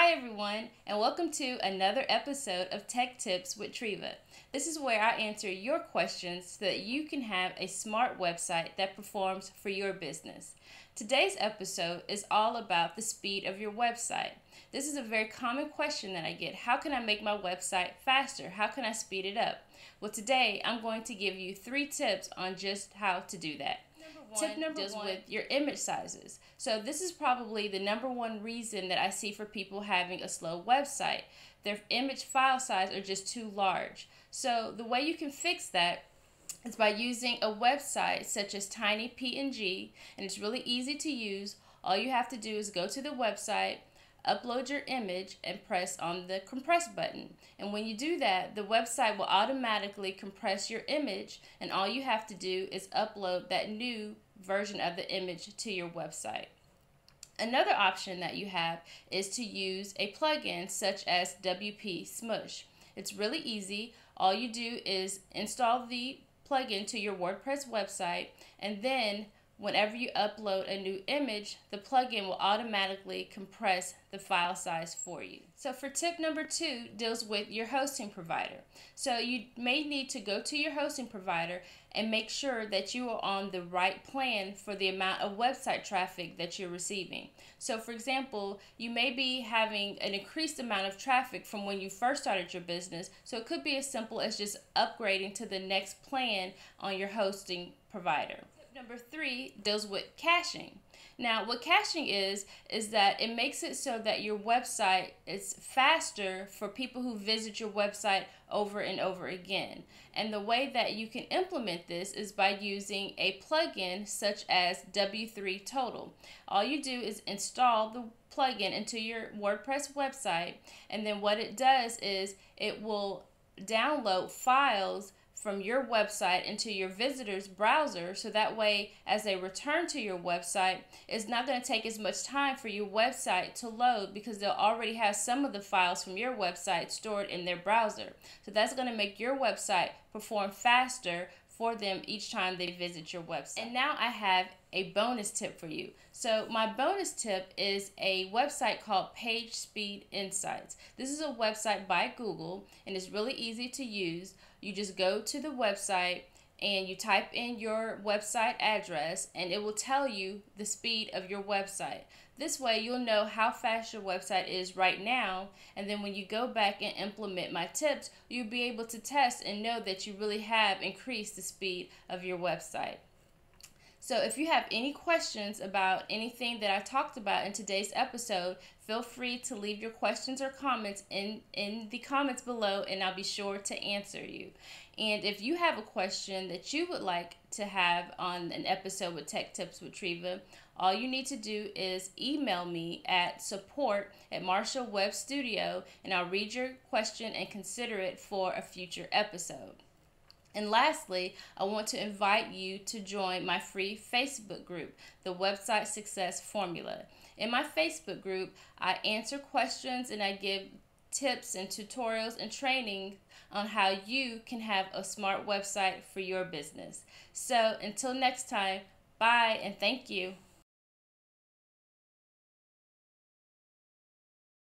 Hi everyone, and welcome to another episode of Tech Tips with Treva. This is where I answer your questions so that you can have a smart website that performs for your business. Today's episode is all about the speed of your website. This is a very common question that I get. How can I make my website faster? How can I speed it up? Well, today I'm going to give you 3 tips on just how to do that. Tip number deals with your image sizes. So this is probably the number one reason that I see for people having a slow website. Their image file size are just too large. So the way you can fix that is by using a website such as TinyPNG, and it's really easy to use. All you have to do is go to the website, upload your image, and press on the compress button. And when you do that, the website will automatically compress your image, and all you have to do is upload that new version of the image to your website. Another option that you have is to use a plugin such as WP Smush. It's really easy. All you do is install the plugin to your WordPress website, and then whenever you upload a new image, the plugin will automatically compress the file size for you. So for tip number 2 deals with your hosting provider. So you may need to go to your hosting provider and make sure that you are on the right plan for the amount of website traffic that you're receiving. So for example, you may be having an increased amount of traffic from when you first started your business. So it could be as simple as just upgrading to the next plan on your hosting provider. Number 3 deals with caching. Now, what caching is that it makes it so that your website is faster for people who visit your website over and over again. And the way that you can implement this is by using a plugin such as W3 Total. All you do is install the plugin into your WordPress website, and then what it does is it will download files from your website into your visitor's browser, so that way as they return to your website, it's not going to take as much time for your website to load because they'll already have some of the files from your website stored in their browser. So that's going to make your website perform faster for them each time they visit your website. And now I have a bonus tip for you. So my bonus tip is a website called Page Speed Insights. This is a website by Google, and it's really easy to use. You just go to the website and you type in your website address, and it will tell you the speed of your website. This way you'll know how fast your website is right now, and then when you go back and implement my tips, you'll be able to test and know that you really have increased the speed of your website. So if you have any questions about anything that I talked about in today's episode, feel free to leave your questions or comments in the comments below, and I'll be sure to answer you. And if you have a question that you would like to have on an episode with Tech Tips with Treva, all you need to do is email me at support@MarshallWebStudio, and I'll read your question and consider it for a future episode. And lastly, I want to invite you to join my free Facebook group, the Website Success Formula. In my Facebook group, I answer questions and I give tips and tutorials and training on how you can have a smart website for your business. So until next time, bye and thank you.